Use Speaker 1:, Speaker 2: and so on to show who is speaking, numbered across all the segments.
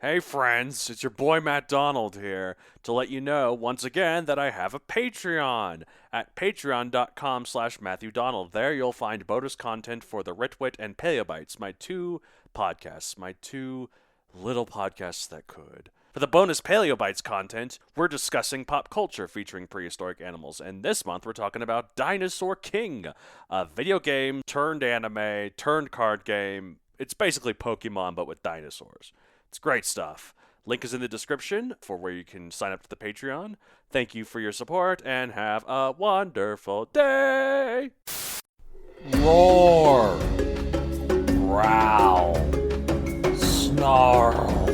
Speaker 1: Hey friends, it's your boy Matt Donald here to let you know once again that I have a Patreon at patreon.com/Matthew Donald. There you'll find bonus content for the Ritwit and Paleobites, my two podcasts, my two little podcasts that could. For the bonus Paleobites content, we're discussing pop culture featuring prehistoric animals, and this month we're talking about Dinosaur King, a video game turned anime, turned card game. It's basically Pokemon but with dinosaurs. It's great stuff. Link is in the description for where you can sign up to the Patreon. Thank you for your support and have a wonderful day.
Speaker 2: Roar, growl, snarl,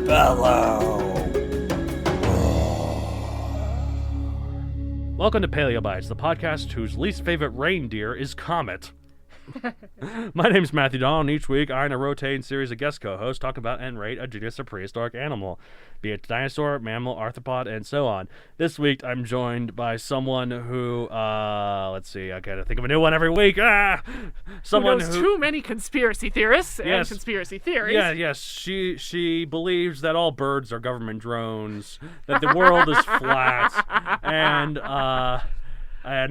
Speaker 2: bellow.
Speaker 3: Welcome to Paleobites, the podcast whose least favorite reindeer is Comet. My name's Matthew Donald, and each week I and a rotating series of guest co-hosts talk about and rate a genus of prehistoric animal, be it dinosaur, mammal, arthropod, and so on. This week I'm joined by someone who, let's see, I gotta think of a new one every week. Someone
Speaker 4: who knows too many conspiracy theorists and conspiracy theories.
Speaker 3: Yes. She believes that all birds are government drones, that the world is flat, and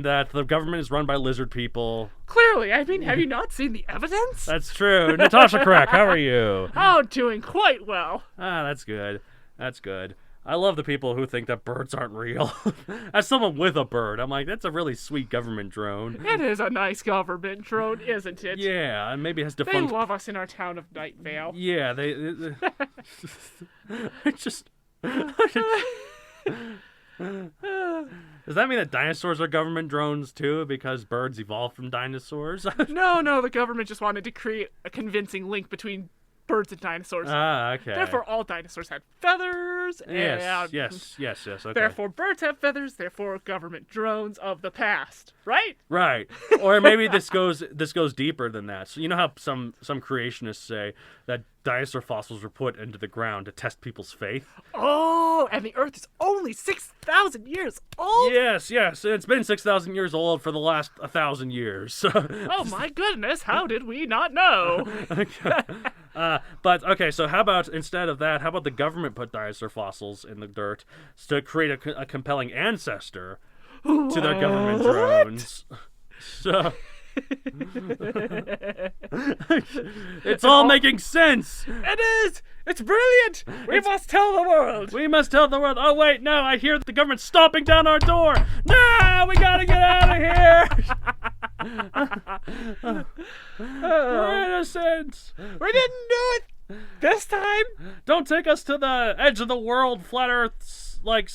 Speaker 3: that the government is run by lizard people.
Speaker 4: Clearly, I mean, have you not seen the evidence?
Speaker 3: That's true. Natasha Krech, how are you?
Speaker 4: Oh, doing quite well.
Speaker 3: That's good. That's good. I love the people who think that birds aren't real. As someone with a bird, I'm like, that's a really sweet government drone.
Speaker 4: It is a nice government drone, isn't it?
Speaker 3: Yeah, and maybe it has
Speaker 4: They
Speaker 3: defunct...
Speaker 4: love us in our town of Night Vale.
Speaker 3: Yeah, they just... Does that mean that dinosaurs are government drones too, because birds evolved from dinosaurs?
Speaker 4: No, the government just wanted to create a convincing link between birds and dinosaurs.
Speaker 3: Okay.
Speaker 4: Therefore, all dinosaurs had feathers.
Speaker 3: Yes, okay.
Speaker 4: Therefore, birds have feathers. Therefore, government drones of the past. Right?
Speaker 3: Right. Or maybe this goes deeper than that. So you know how some creationists say that dinosaur fossils were put into the ground to test people's faith?
Speaker 4: Oh, and the Earth is only 6,000 years old?
Speaker 3: Yes. It's been 6,000 years old for the last 1,000 years.
Speaker 4: Oh my goodness, how did we not know?
Speaker 3: Okay. So how about, instead of that, how about the government put dinosaur fossils in the dirt to create a compelling ancestor to their government drones? So... It's all making sense.
Speaker 4: It is. It's brilliant. We must tell the world.
Speaker 3: We must tell the world. Oh wait, no! I hear the government stomping down our door. No, we gotta get out of here. We're innocent.
Speaker 4: We didn't do it this time.
Speaker 3: Don't take us to the edge of the world, flat Earth, like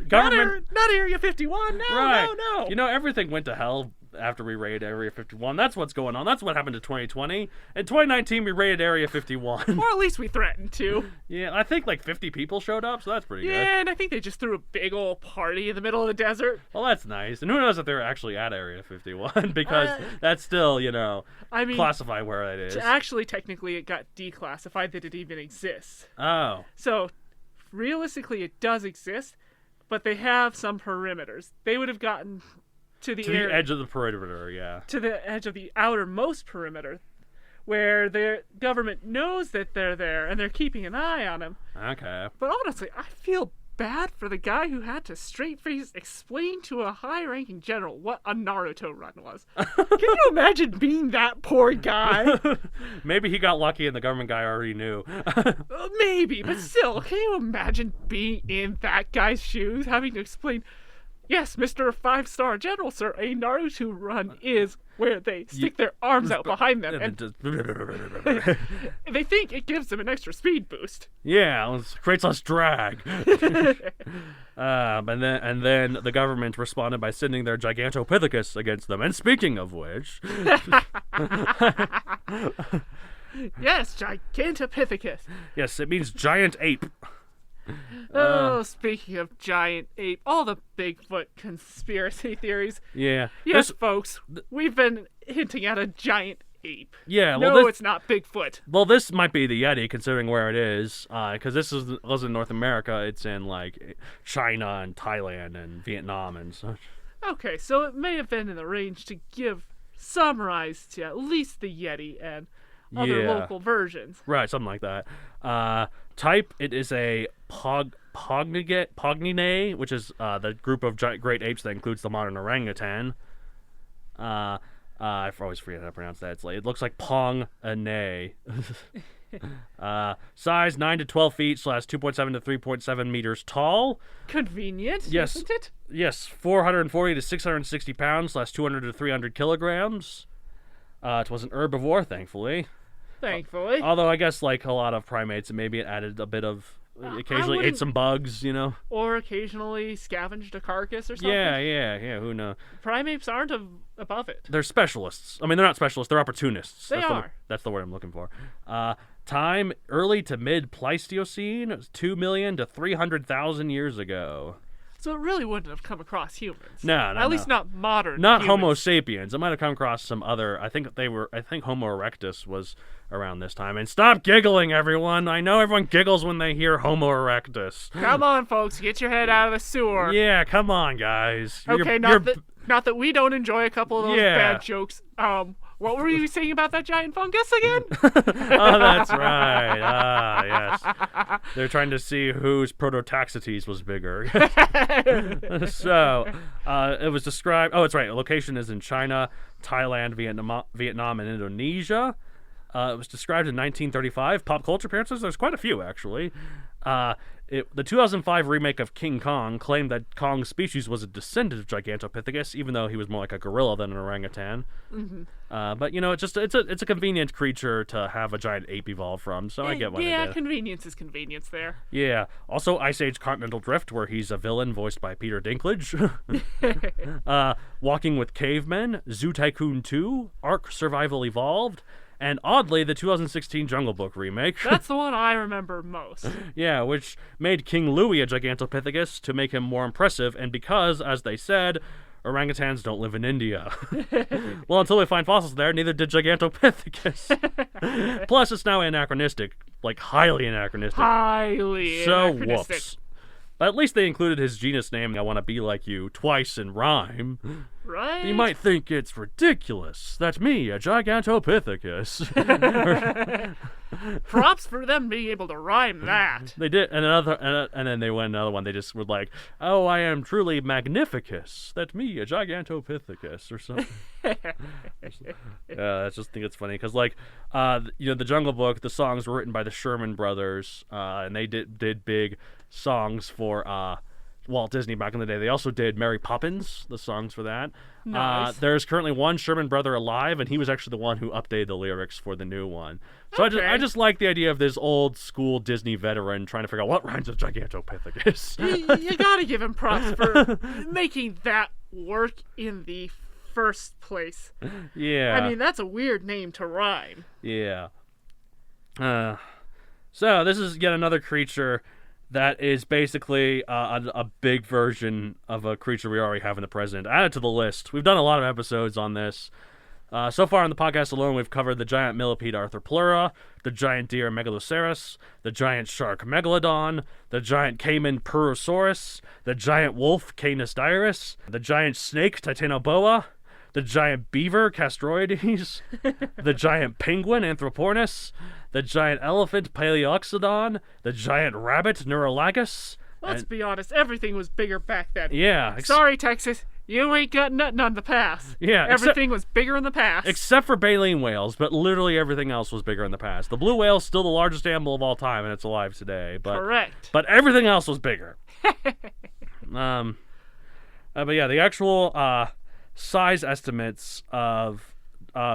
Speaker 3: government.
Speaker 4: Not Area 51. No,
Speaker 3: right.
Speaker 4: no.
Speaker 3: You know, everything went to hell after we raided Area 51. That's what's going on. That's what happened to 2020. In 2019, we raided Area 51.
Speaker 4: Or at least we threatened to.
Speaker 3: Yeah, I think like 50 people showed up, so that's pretty good.
Speaker 4: Yeah, and I think they just threw a big old party in the middle of the desert.
Speaker 3: Well, that's nice. And who knows if they're actually at Area 51, because that's still, classified where it is.
Speaker 4: Actually, technically, it got declassified that it even exists.
Speaker 3: Oh.
Speaker 4: So, realistically, it does exist, but they have some perimeters. They would have gotten... To the
Speaker 3: edge of the perimeter, yeah.
Speaker 4: To the edge of the outermost perimeter, where the government knows that they're there and they're keeping an eye on them.
Speaker 3: Okay.
Speaker 4: But honestly, I feel bad for the guy who had to straight-face explain to a high-ranking general what a Naruto run was. Can you imagine being that poor guy?
Speaker 3: Maybe he got lucky and the government guy already knew.
Speaker 4: Maybe, but still, can you imagine being in that guy's shoes, having to explain... Yes, Mr. 5-Star General, sir, a Naruto run is where they stick their arms out behind them and they think it gives them an extra speed boost.
Speaker 3: Yeah, it creates less drag. And then the government responded by sending their Gigantopithecus against them. And speaking of which...
Speaker 4: Yes, Gigantopithecus.
Speaker 3: Yes, it means giant ape.
Speaker 4: Speaking of giant ape, all the Bigfoot conspiracy theories.
Speaker 3: Yeah.
Speaker 4: Yes, folks, we've been hinting at a giant ape.
Speaker 3: Yeah.
Speaker 4: Well, it's not Bigfoot.
Speaker 3: Well, this might be the Yeti, considering where it is, because this wasn't in North America. It's in like China and Thailand and Vietnam and such.
Speaker 4: Okay, so it may have been in the range to give some rise to at least the Yeti and other local versions.
Speaker 3: Right, something like that. Type, it is a Pognine, which is the group of great apes that includes the modern orangutan. I always forget how to pronounce that. It looks like Pong-a-nay. Size 9 to 12 feet / 2.7 to 3.7 meters tall.
Speaker 4: Convenient,
Speaker 3: Yes.
Speaker 4: isn't it?
Speaker 3: Yes, 440 to 660 pounds / 200 to 300 kilograms. It was an herbivore, thankfully.
Speaker 4: Thankfully.
Speaker 3: Although I guess like a lot of primates, maybe it added a bit of... Occasionally ate some bugs,
Speaker 4: Or occasionally scavenged a carcass or something.
Speaker 3: Yeah, who knows?
Speaker 4: Primates aren't above it.
Speaker 3: They're specialists. I mean, they're not specialists, they're opportunists.
Speaker 4: They are.
Speaker 3: That's the word I'm looking for. Time, early to mid Pleistocene, it was 2 million to 300,000 years ago.
Speaker 4: So it really wouldn't have come across humans.
Speaker 3: No.
Speaker 4: At least not modern
Speaker 3: Not
Speaker 4: humans.
Speaker 3: Homo sapiens. It might have come across some other... I think Homo erectus was around this time. And stop giggling, everyone! I know everyone giggles when they hear Homo erectus.
Speaker 4: Come on, folks, get your head out of the sewer.
Speaker 3: Yeah, come on, guys.
Speaker 4: Okay, not that we don't enjoy a couple of those bad jokes. What were you saying about that giant fungus again?
Speaker 3: Oh, that's right. Yes. They're trying to see whose Prototaxites was bigger. So, it was described... Oh, it's right. The location is in China, Thailand, Vietnam, and Indonesia. It was described in 1935. Pop culture appearances, there's quite a few, actually. The 2005 remake of King Kong claimed that Kong's species was a descendant of Gigantopithecus, even though he was more like a gorilla than an orangutan.
Speaker 4: Mm-hmm.
Speaker 3: But it's a convenient creature to have a giant ape evolve from, so I get what it
Speaker 4: Yeah,
Speaker 3: is.
Speaker 4: convenience is convenience there.
Speaker 3: Yeah. Also, Ice Age Continental Drift, where he's a villain voiced by Peter Dinklage. Walking with Cavemen, Zoo Tycoon 2, Ark Survival Evolved, and oddly, the 2016 Jungle Book remake.
Speaker 4: That's the one I remember most.
Speaker 3: Yeah, which made King Louie a Gigantopithecus to make him more impressive, and because, as they said, orangutans don't live in India. Well, until they find fossils there, neither did Gigantopithecus. Plus, it's now anachronistic, like highly anachronistic.
Speaker 4: Highly
Speaker 3: So
Speaker 4: anachronistic.
Speaker 3: whoops. But at least they included his genus name, I Want to Be Like You, twice in rhyme.
Speaker 4: Right?
Speaker 3: You might think it's ridiculous. That's me, a Gigantopithecus.
Speaker 4: Props for them being able to rhyme that.
Speaker 3: They did, and then they went another one. They just were like, "Oh, I am truly magnificus. That's me, a Gigantopithecus," or something. Yeah, I just think it's funny because, like, the Jungle Book, the songs were written by the Sherman Brothers, and they did big songs for Walt Disney back in the day. They also did Mary Poppins, the songs for that.
Speaker 4: Nice.
Speaker 3: There's currently one Sherman brother alive, and he was actually the one who updated the lyrics for the new one. So
Speaker 4: Okay.
Speaker 3: I just like the idea of this old school Disney veteran trying to figure out what rhymes with Gigantopithecus.
Speaker 4: You gotta give him props for making that work in the first place.
Speaker 3: Yeah.
Speaker 4: I mean, that's a weird name to rhyme.
Speaker 3: Yeah. So this is yet another creature that is basically a big version of a creature we already have in the present. Added to the list. We've done a lot of episodes on this. So far on the podcast alone, we've covered the giant millipede Arthropleura, the giant deer Megaloceros, the giant shark Megalodon, the giant caiman Purosaurus, the giant wolf Canis dirus, the giant snake Titanoboa, the giant beaver Castroides, the giant penguin Anthropornis, the giant elephant Paleoxodon, the giant rabbit Neurolagus.
Speaker 4: Let's be honest, everything was bigger back then.
Speaker 3: Yeah.
Speaker 4: Sorry, Texas, you ain't got nothing on the past.
Speaker 3: Yeah,
Speaker 4: Everything was bigger in the past.
Speaker 3: Except for baleen whales, but literally everything else was bigger in the past. The blue whale is still the largest animal of all time, and it's alive today. But,
Speaker 4: Correct.
Speaker 3: But everything else was bigger. But yeah, the actual size estimates of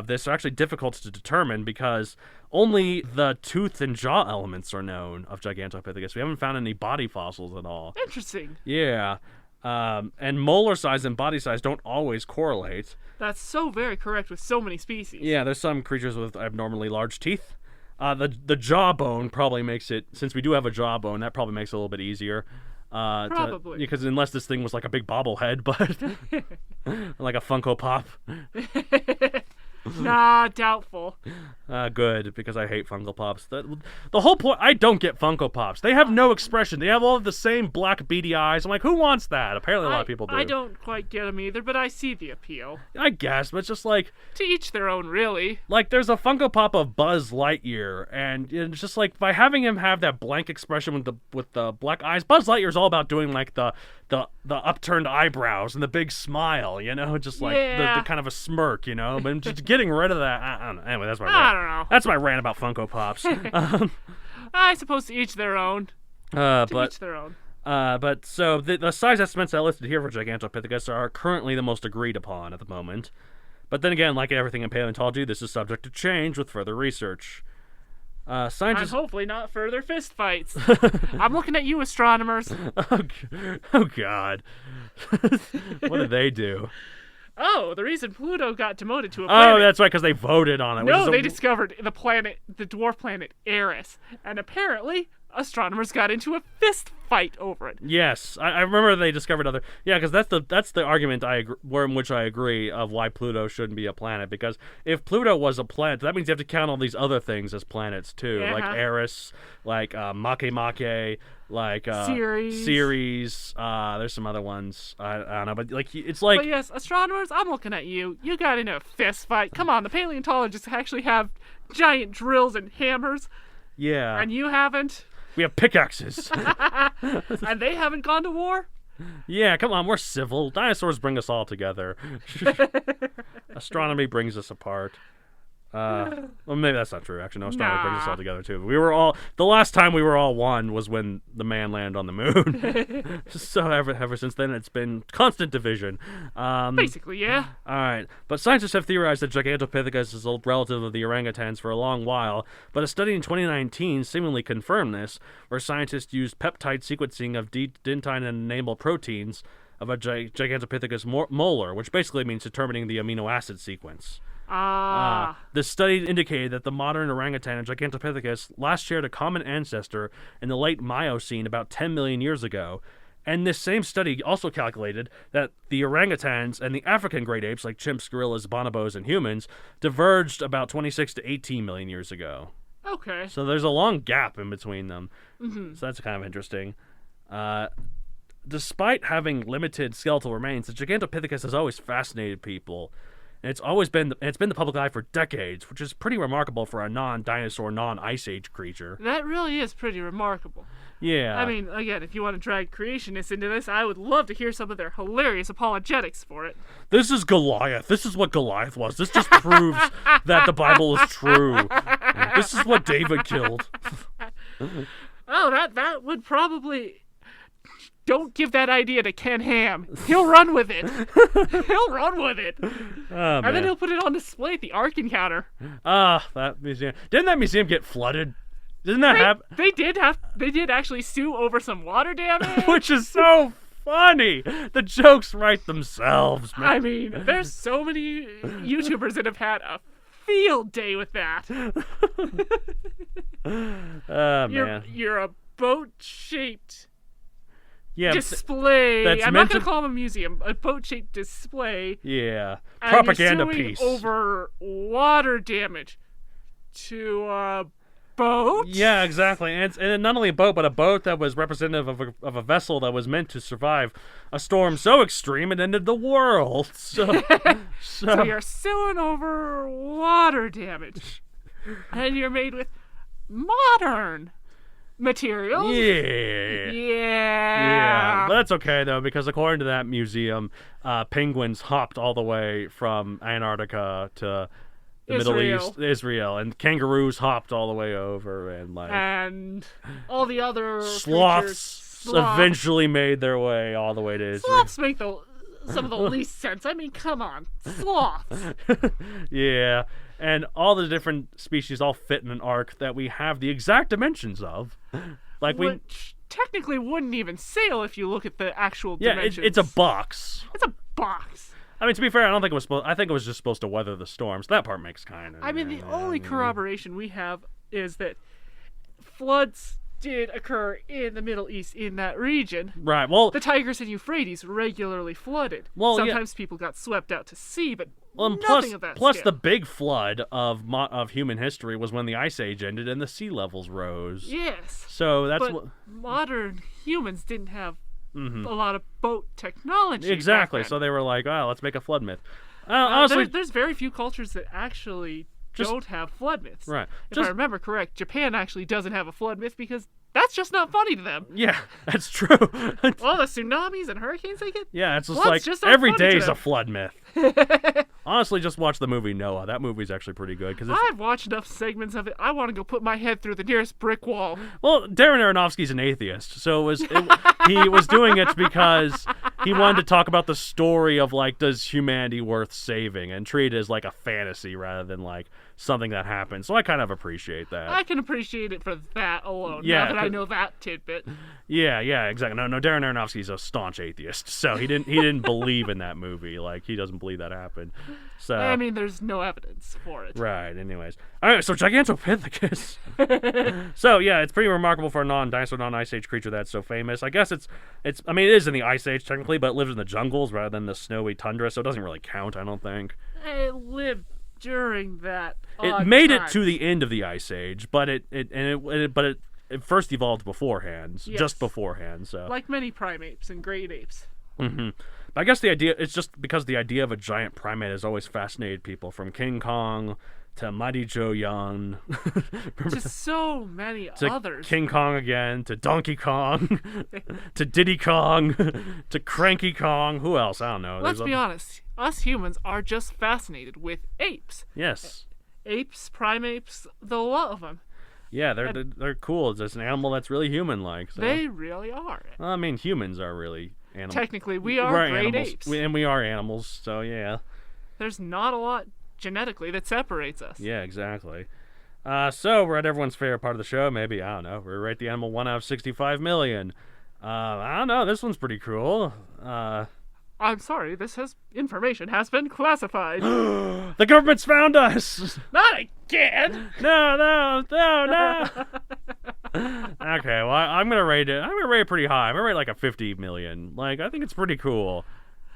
Speaker 3: this are actually difficult to determine because only the tooth and jaw elements are known of Gigantopithecus. We haven't found any body fossils at all.
Speaker 4: Interesting.
Speaker 3: Yeah. And molar size and body size don't always correlate.
Speaker 4: That's so very correct with so many species.
Speaker 3: Yeah, there's some creatures with abnormally large teeth. The jawbone probably makes it, since we do have a jawbone, that probably makes it a little bit easier.
Speaker 4: Probably.
Speaker 3: Because unless this thing was like a big bobblehead, but like a Funko Pop.
Speaker 4: Nah, doubtful.
Speaker 3: Good, because I hate Funko Pops. The whole point, I don't get Funko Pops. They have no expression. They have all of the same black beady eyes. I'm like, who wants that? Apparently a lot of people do.
Speaker 4: I don't quite get them either, but I see the appeal.
Speaker 3: I guess, but it's just like...
Speaker 4: To each their own, really.
Speaker 3: Like, there's a Funko Pop of Buzz Lightyear, and it's just like, by having him have that blank expression with the black eyes, Buzz Lightyear's all about doing, like, the upturned eyebrows and the big smile, you know? Just like, the kind of a smirk, you know? But just getting rid of that, I don't know. Anyway, that's my rant.
Speaker 4: I don't know.
Speaker 3: That's my rant about Funko Pops.
Speaker 4: I suppose to each their own. Each their own.
Speaker 3: But so the size estimates I listed here for Gigantopithecus are currently the most agreed upon at the moment. But then again, like everything in paleontology, this is subject to change with further research. Scientists...
Speaker 4: And hopefully not further fist fights. I'm looking at you, astronomers.
Speaker 3: Oh God. What did they do?
Speaker 4: Oh, the reason Pluto got demoted to a planet...
Speaker 3: Oh, that's right, because they voted on it.
Speaker 4: No, they discovered the dwarf planet Eris. And apparently, astronomers got into a fist fight over it.
Speaker 3: Yes, I remember they discovered other... Yeah, because that's the argument in which I agree of why Pluto shouldn't be a planet. Because if Pluto was a planet, that means you have to count all these other things as planets, too.
Speaker 4: Yeah.
Speaker 3: Like Eris, like Makemake, like
Speaker 4: Ceres.
Speaker 3: There's some other ones. I don't know, but like it's like...
Speaker 4: But yes, astronomers, I'm looking at you. You got into a fist fight. Come on, the paleontologists actually have giant drills and hammers.
Speaker 3: Yeah.
Speaker 4: And you haven't.
Speaker 3: We have pickaxes.
Speaker 4: And they haven't gone to war?
Speaker 3: Yeah, come on, we're civil. Dinosaurs bring us all together. Astronomy brings us apart. Well, maybe that's not true. Actually, no, astronomy brings us all together, too. The last time we were all one was when the man landed on the moon. So ever since then, it's been constant division.
Speaker 4: Basically, yeah.
Speaker 3: All right. But scientists have theorized that Gigantopithecus is a relative of the orangutans for a long while, but a study in 2019 seemingly confirmed this, where scientists used peptide sequencing of dentine and enamel proteins of a Gigantopithecus molar, which basically means determining the amino acid sequence. The study indicated that the modern orangutan and Gigantopithecus last shared a common ancestor in the late Miocene about 10 million years ago. And this same study also calculated that the orangutans and the African great apes like chimps, gorillas, bonobos, and humans diverged about 26 to 18 million years ago.
Speaker 4: Okay.
Speaker 3: So there's a long gap in between them.
Speaker 4: Mm-hmm.
Speaker 3: So that's kind of interesting. Despite having limited skeletal remains, the Gigantopithecus has always fascinated people. And it's been the public eye for decades, which is pretty remarkable for a non-dinosaur, non-ice age creature.
Speaker 4: That really is pretty remarkable.
Speaker 3: Yeah.
Speaker 4: I mean, again, if you want to drag creationists into this, I would love to hear some of their hilarious apologetics for it.
Speaker 3: This is Goliath. This is what Goliath was. This just proves that the Bible is true. This is what David killed.
Speaker 4: Oh, that would probably... Don't give that idea to Ken Ham. He'll run with it. He'll run with it.
Speaker 3: Oh,
Speaker 4: and then he'll put it on display at the Ark Encounter.
Speaker 3: That museum. Didn't that museum get flooded? Didn't that happen?
Speaker 4: They did actually sue over some water damage.
Speaker 3: Which is so funny. The jokes write themselves, man.
Speaker 4: I mean, there's so many YouTubers that have had a field day with that.
Speaker 3: Man.
Speaker 4: You're a boat-shaped
Speaker 3: display.
Speaker 4: I'm not going to call them a museum. A boat-shaped display.
Speaker 3: Yeah.
Speaker 4: And
Speaker 3: Propaganda
Speaker 4: you're suing
Speaker 3: piece.
Speaker 4: over water damage to a boat?
Speaker 3: Yeah, exactly. And not only a boat, but a boat that was representative of a vessel that was meant to survive a storm so extreme it ended the world. So
Speaker 4: you're suing over water damage. And you're made with modern materials? Yeah.
Speaker 3: But that's okay, though, because according to that museum, penguins hopped all the way from Antarctica to the Middle East, Israel, and kangaroos hopped all the way over,
Speaker 4: and all the other
Speaker 3: sloths eventually made their way all the way to Israel.
Speaker 4: Sloths make some of the least sense. I mean, come on. Sloths.
Speaker 3: Yeah. And all the different species all fit in an ark that we have the exact dimensions of.
Speaker 4: Which technically wouldn't even sail if you look at the actual dimensions.
Speaker 3: Yeah, it's a box.
Speaker 4: It's a box.
Speaker 3: I mean, to be fair, I think it was just supposed to weather the storms. That part makes kind of...
Speaker 4: I mean, the only corroboration we have is that floods did occur in the Middle East in that region.
Speaker 3: Right. Well,
Speaker 4: The Tigris and Euphrates regularly flooded.
Speaker 3: Well, yeah.
Speaker 4: Sometimes people got swept out to sea, but
Speaker 3: and
Speaker 4: nothing of that
Speaker 3: plus
Speaker 4: scale.
Speaker 3: the big flood of human history was when the Ice Age ended and the sea levels rose.
Speaker 4: Yes.
Speaker 3: So that's
Speaker 4: But
Speaker 3: what.
Speaker 4: modern humans didn't have a lot of boat technology.
Speaker 3: Exactly.
Speaker 4: back
Speaker 3: So
Speaker 4: then.
Speaker 3: they were like, oh, let's make a flood myth. Honestly,
Speaker 4: there's very few cultures that actually don't have flood myths.
Speaker 3: Right.
Speaker 4: If I remember correct, Japan actually doesn't have a flood myth because that's just not funny to them.
Speaker 3: yeah, that's true.
Speaker 4: All the tsunamis and hurricanes they get.
Speaker 3: Yeah, it's just
Speaker 4: Flood's
Speaker 3: like
Speaker 4: just not
Speaker 3: every
Speaker 4: funny to
Speaker 3: day is a
Speaker 4: them.
Speaker 3: flood myth. Honestly, just watch the movie Noah. That movie's actually pretty good because
Speaker 4: I've watched enough segments of it. I want to go put my head through the nearest brick wall.
Speaker 3: well, Darren Aronofsky's an atheist, so he was doing it because he wanted to talk about the story of like, does humanity worth saving, and treat it as like a fantasy rather than like something that happened. So I kind of appreciate that.
Speaker 4: I can appreciate it for that alone.
Speaker 3: Yeah,
Speaker 4: Now that I
Speaker 3: 'cause-
Speaker 4: know that tidbit.
Speaker 3: Yeah, exactly. No, Darren Aronofsky's a staunch atheist, so he didn't believe in that movie. Like, he doesn't believe that happened. So
Speaker 4: I mean, there's no evidence for it.
Speaker 3: right. Anyways, all right. So Gigantopithecus. So yeah, it's pretty remarkable for a non-dinosaur, non-ice age creature that's so famous. I guess it's. I mean, it is in the ice age technically, but it lives in the jungles rather than the snowy tundra, so it doesn't really count. I don't think.
Speaker 4: It lived during that.
Speaker 3: It
Speaker 4: odd
Speaker 3: made it
Speaker 4: time.
Speaker 3: to the end of the ice age, but it first evolved beforehand,
Speaker 4: Yes.
Speaker 3: just beforehand. So
Speaker 4: Like many primates and great apes.
Speaker 3: I guess it's just because the idea of a giant primate has always fascinated people, from King Kong to Mighty Joe Young,
Speaker 4: Just so many
Speaker 3: to
Speaker 4: others.
Speaker 3: King Kong again, to Donkey Kong, to Diddy Kong, to Cranky Kong. Who else? I don't know.
Speaker 4: Let's
Speaker 3: There's
Speaker 4: be honest. Us humans are just fascinated with apes.
Speaker 3: Yes.
Speaker 4: Apes, primates, the lot of them.
Speaker 3: Yeah, they're cool. It's just an animal that's really human-like. So.
Speaker 4: They really are.
Speaker 3: Well, I mean, humans are really animals.
Speaker 4: Technically, we are
Speaker 3: We're
Speaker 4: great
Speaker 3: animals.
Speaker 4: apes.
Speaker 3: And we are animals, so yeah.
Speaker 4: There's not a lot genetically that separates us.
Speaker 3: Yeah, exactly. So we're at everyone's favorite part of the show. Maybe, I don't know. We rate the animal 1 out of 65 million. I don't know. This one's pretty cool.
Speaker 4: I'm sorry, information has been classified.
Speaker 3: The government's found us.
Speaker 4: Not again!
Speaker 3: No. Okay, well, I'm gonna rate it. I'm gonna rate it pretty high. I'm gonna rate like a 50 million. Like, I think it's pretty cool.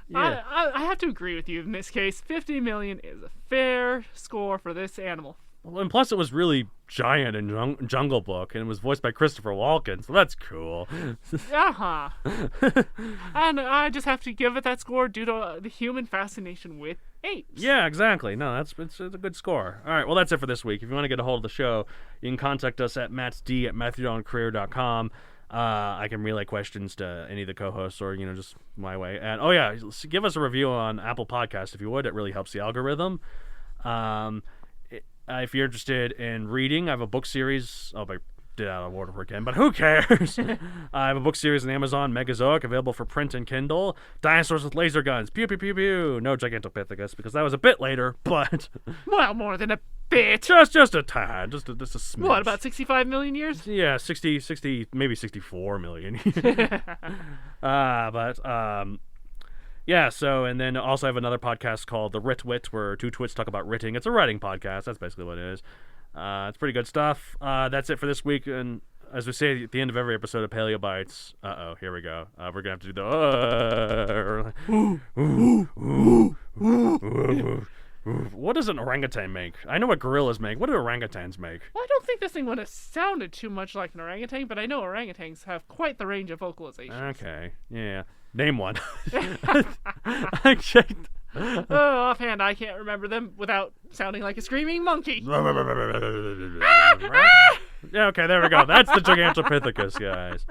Speaker 3: Yeah.
Speaker 4: I have to agree with you in this case. 50 million is a fair score for this animal.
Speaker 3: Well, and plus, it was really giant in Jungle Book, and it was voiced by Christopher Walken, so that's cool.
Speaker 4: Uh-huh. And I just have to give it that score due to the human fascination with apes.
Speaker 3: Yeah, exactly. No, it's a good score. All right, well, that's it for this week. If you want to get a hold of the show, you can contact us at mattsd@matthewdoncareer.com. I can relay questions to any of the co-hosts, or just my way. And give us a review on Apple Podcasts if you would. It really helps the algorithm. If you're interested in reading, I have a book series. Oh, I did out of order again, but who cares? I have a book series on Amazon, Megazoic, available for print and Kindle. Dinosaurs with laser guns. Pew, pew, pew, pew. No Gigantopithecus, because that was a bit later, but
Speaker 4: Well, more than a bit.
Speaker 3: just a tad. Just a smidge.
Speaker 4: What, about 65 million years?
Speaker 3: Yeah, 60, maybe 64 million. Yeah, so, and then also I have another podcast called The Writ Wit, where two twits talk about writing. It's a writing podcast. That's basically what it is. It's pretty good stuff. That's it for this week. And as we say at the end of every episode of Paleo Bites, here we go. We're going to have to do the... What does an orangutan make? I know what gorillas make. What do orangutans make?
Speaker 4: Well, I don't think this thing would have sounded too much like an orangutan, but I know orangutans have quite the range of vocalization.
Speaker 3: Okay, yeah. Name one. I checked.
Speaker 4: Offhand, I can't remember them without sounding like a screaming monkey.
Speaker 3: Yeah, okay, there we go. That's the Gigantopithecus, guys.